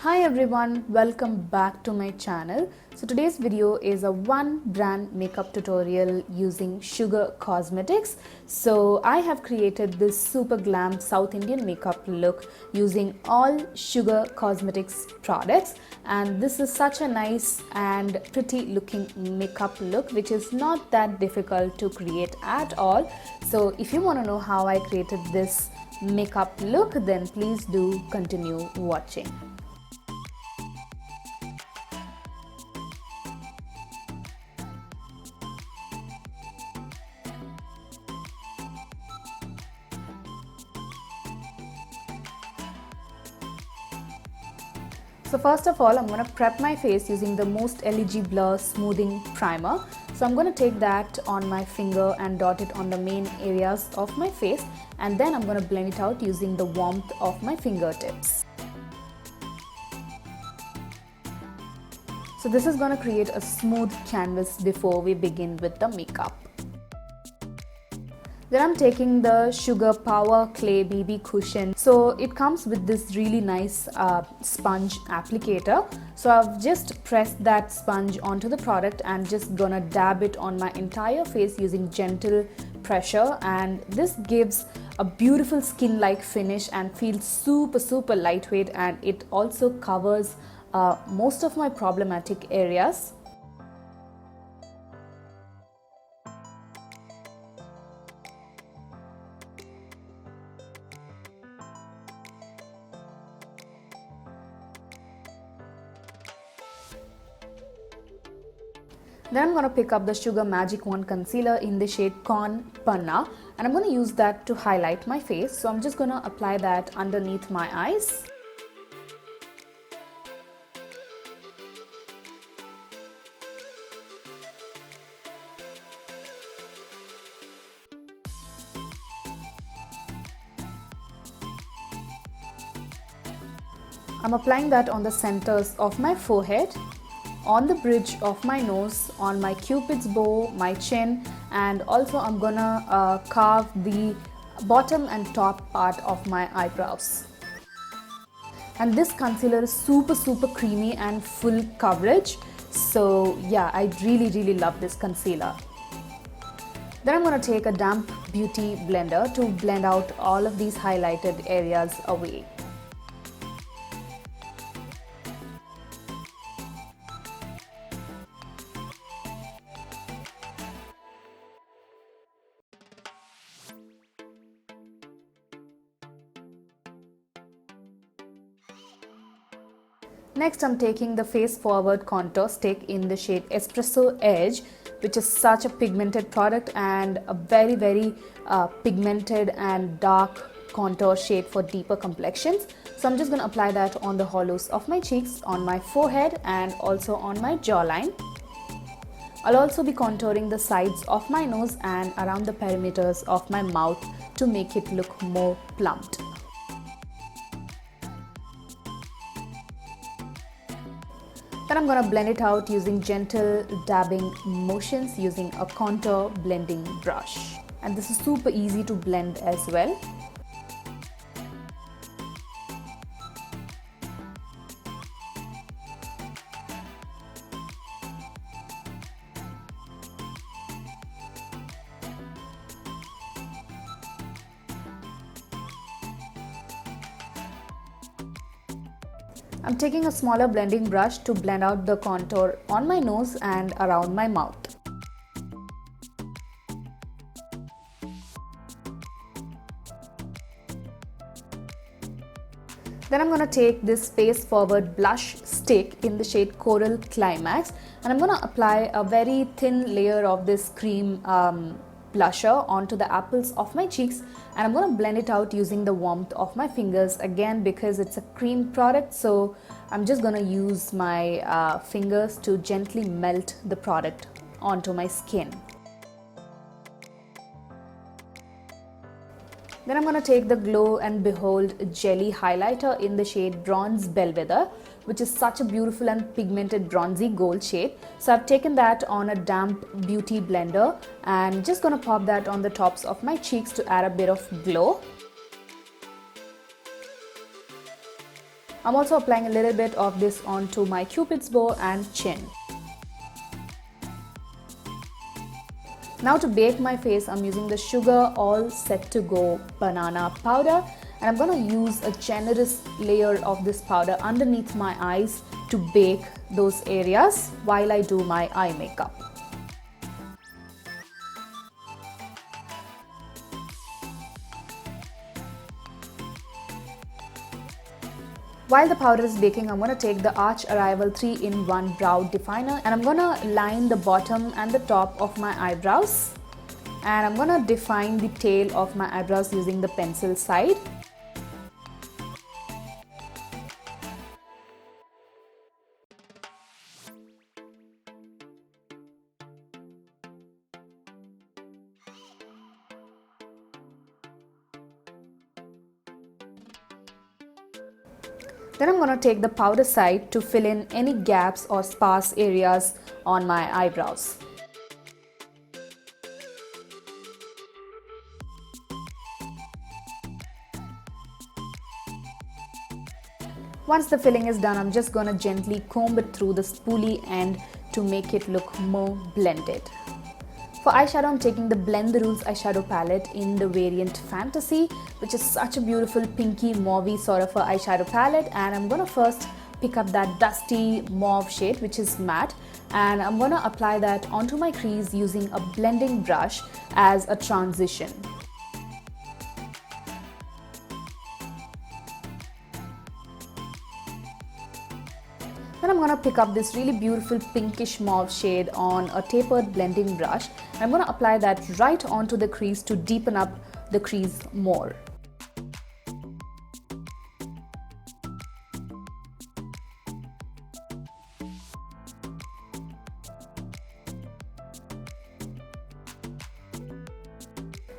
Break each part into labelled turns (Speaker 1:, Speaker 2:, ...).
Speaker 1: Hi everyone, welcome back to my channel. So today's video is a one brand makeup tutorial using Sugar Cosmetics. So I have created this super glam South Indian makeup look using all Sugar Cosmetics products, and this is such a nice and pretty looking makeup look which is not that difficult to create at all. So if you want to know how I created this makeup look, then please do continue watching. So first of all, I'm going to prep my face using the most eligiblur smoothing primer. So I'm going to take that on my finger and dot it on the main areas of my face, and then I'm going to blend it out using the warmth of my fingertips. So this is going to create a smooth canvas before we begin with the makeup. Then I'm taking the Sugar Power Clay BB Cushion. So it comes with this really nice sponge applicator. So I've just pressed that sponge onto the product and just gonna dab it on my entire face using gentle pressure, and this gives a beautiful skin-like finish and feels super lightweight, and it also covers most of my problematic areas. Then I'm going to pick up the Sugar Magic Wand Concealer in the shade Corn Panna, and I'm going to use that to highlight my face. So I'm just going to apply that underneath my eyes. I'm applying that on the centers of my forehead, on the bridge of my nose, on my cupid's bow, my chin, and also I'm gonna carve the bottom and top part of my eyebrows. And this concealer is super creamy and full coverage. So yeah, I really love this concealer. Then I'm going to take a damp beauty blender to blend out all of these highlighted areas away. Next, I'm taking the Face Forward Contour Stick in the shade Espresso Edge, which is such a pigmented product and a very pigmented and dark contour shade for deeper complexions. So I'm just going to apply that on the hollows of my cheeks, on my forehead, and also on my jawline. I'll also be contouring the sides of my nose and around the perimeters of my mouth to make it look more plumped. Then I'm going to blend it out using gentle dabbing motions using a contour blending brush. And this is super easy to blend as well. I'm taking a smaller blending brush to blend out the contour on my nose and around my mouth. Then I'm going to take this Face Forward blush stick in the shade Coral Climax, and I'm going to apply a very thin layer of this cream blusher onto the apples of my cheeks, and I'm going to blend it out using the warmth of my fingers again because it's a cream product. So I'm just going to use my fingers to gently melt the product onto my skin. Then I'm going to take the Glow and Behold Jelly Highlighter in the shade Bronze Bellwether, which is such a beautiful and pigmented bronzy gold shade. So I've taken that on a damp beauty blender and just going to pop that on the tops of my cheeks to add a bit of glow. I'm also applying a little bit of this onto my cupid's bow and chin. Now to bake my face, I'm using the Sugar All Set to Go banana powder, and I'm going to use a generous layer of this powder underneath my eyes to bake those areas while I do my eye makeup. While the powder is baking, I'm going to take the Arch Arrival 3-in-1 Brow Definer, and I'm going to line the bottom and the top of my eyebrows. And I'm going to define the tail of my eyebrows using the pencil side. Then I'm going to take the powder side to fill in any gaps or sparse areas on my eyebrows. Once the filling is done, I'm just going to gently comb it through the spoolie end to make it look more blended. For eyeshadow, I'm taking the Blend the Rules eyeshadow palette in the variant Fantasy, which is such a beautiful pinky mauvey sort of a eyeshadow palette, and I'm going to first pick up that dusty mauve shade, which is matte, and I'm going to apply that onto my crease using a blending brush as a transition. Then I'm going to pick up this really beautiful pinkish mauve shade on a tapered blending brush. I'm going to apply that right onto the crease to deepen up the crease more.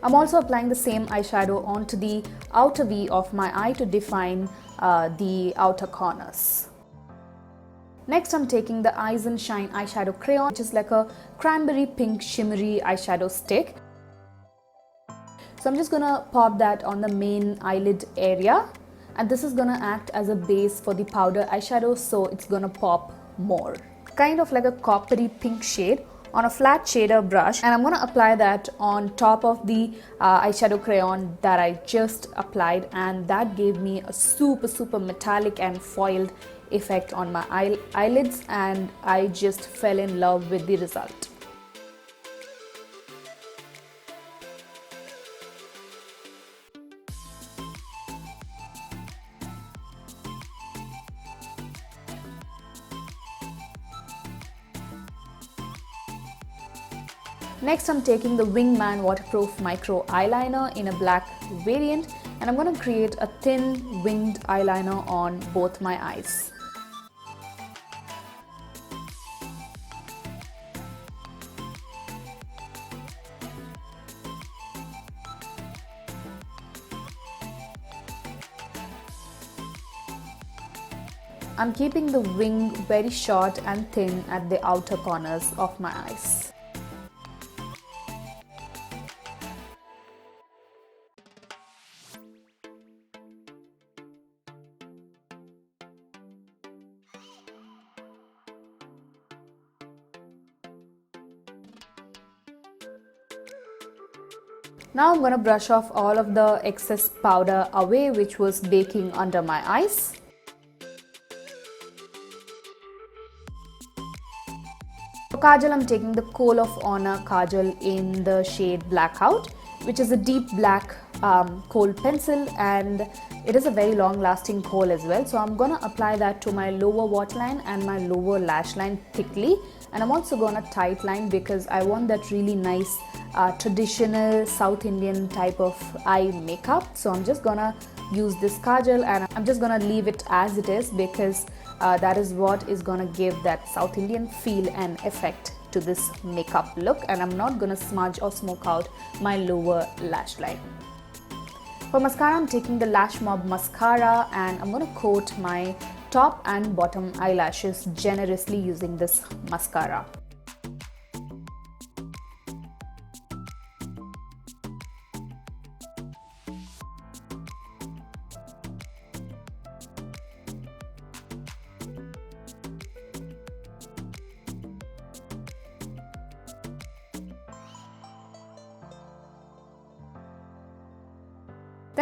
Speaker 1: I'm also applying the same eyeshadow onto the outer V of my eye to define the outer corners. Next, I'm taking the Eyes and Shine eyeshadow crayon, which is like a cranberry pink shimmery eyeshadow stick. So I'm just gonna pop that on the main eyelid area, and this is gonna act as a base for the powder eyeshadow, so it's gonna pop more. Kind of like a coppery pink shade on a flat shader brush, and I'm gonna apply that on top of the eyeshadow crayon that I just applied, and that gave me a super metallic and foiled effect on my eyelids, and I just fell in love with the result. Next, I'm taking the Wingman waterproof micro eyeliner in a black variant, and I'm going to create a thin winged eyeliner on both my eyes. I'm keeping the wing very short and thin at the outer corners of my eyes. Now I'm going to brush off all of the excess powder away which was baking under my eyes. For Kajal, I'm taking the Kohl of Honor Kajal in the shade Blackout, which is a deep black kohl pencil, and it is a very long lasting kohl as well. So I'm going to apply that to my lower waterline and my lower lash line thickly, and I'm also going to tight line because I want that really nice traditional South Indian type of eye makeup. So I'm just gonna use this kajal and I'm just gonna leave it as it is because that is what is gonna give that South Indian feel and effect to this makeup look, and I'm not gonna smudge or smoke out my lower lash line. For mascara, I'm taking the Lash Mob mascara and I'm gonna coat my top and bottom eyelashes generously using this mascara.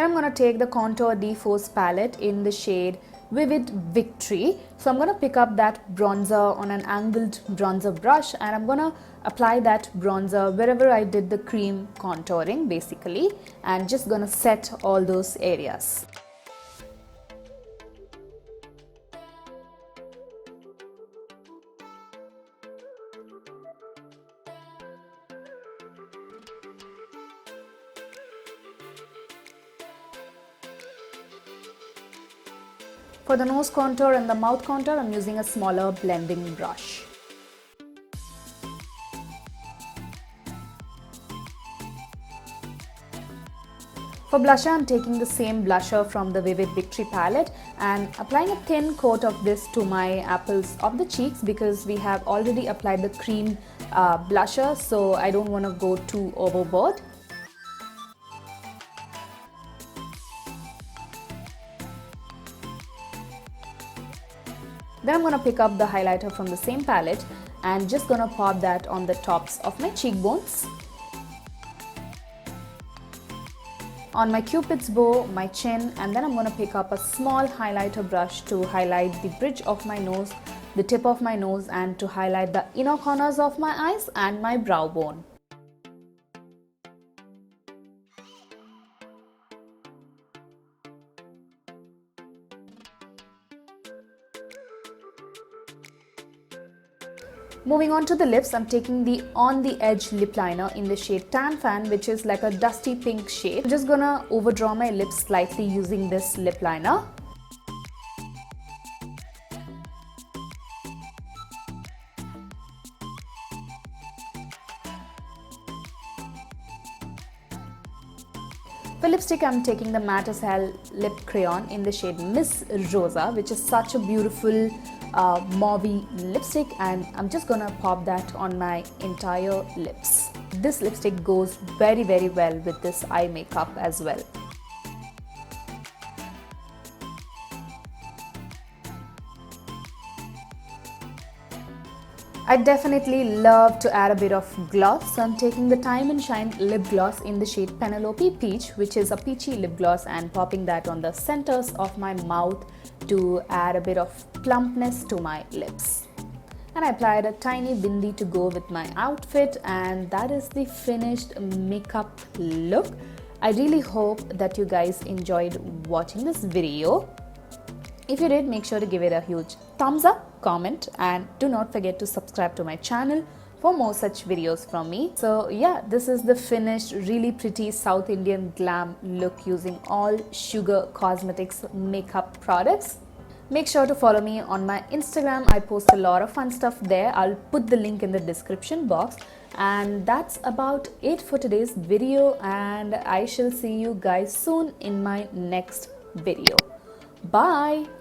Speaker 1: Then I'm going to take the Contour D4's palette in the shade Vivid Victory. So I'm going to pick up that bronzer on an angled bronzer brush, and I'm going to apply that bronzer wherever I did the cream contouring basically, and just going to set all those areas. For the nose contour and the mouth contour, I'm using a smaller blending brush. For blusher, I'm taking the same blusher from the Vivid Victory palette and applying a thin coat of this to my apples of the cheeks, because we have already applied the cream blusher, so I don't want to go too overboard. Then I'm going to pick up the highlighter from the same palette and just going to pop that on the tops of my cheekbones, on my cupid's bow, my chin, and then I'm going to pick up a small highlighter brush to highlight the bridge of my nose, the tip of my nose, and to highlight the inner corners of my eyes and my brow bone. Moving on to the lips, I'm taking the On the Edge lip liner in the shade Tan Fan, which is like a dusty pink shade. I'm just gonna overdraw my lips slightly using this lip liner. For lipstick, I'm taking the Matte as Hell lip crayon in the shade Miss Rosa, which is such a beautiful mauvey lipstick, and I'm just gonna pop that on my entire lips. This lipstick goes very well with this eye makeup as well. I definitely love to add a bit of gloss, so I'm taking the Time and Shine lip gloss in the shade Penelope Peach, which is a peachy lip gloss, and popping that on the centers of my mouth to add a bit of plumpness to my lips. And I applied a tiny bindi to go with my outfit, and that is the finished makeup look. I really hope that you guys enjoyed watching this video. If you did, make sure to give it a huge thumbs up, comment, and do not forget to subscribe to my channel for more such videos from me. So yeah, this is the finished really pretty South Indian glam look using all Sugar Cosmetics makeup products. Make sure to follow me on my Instagram. I post a lot of fun stuff there. I'll put the link in the description box. And that's about it for today's video, and I shall see you guys soon in my next video. Bye!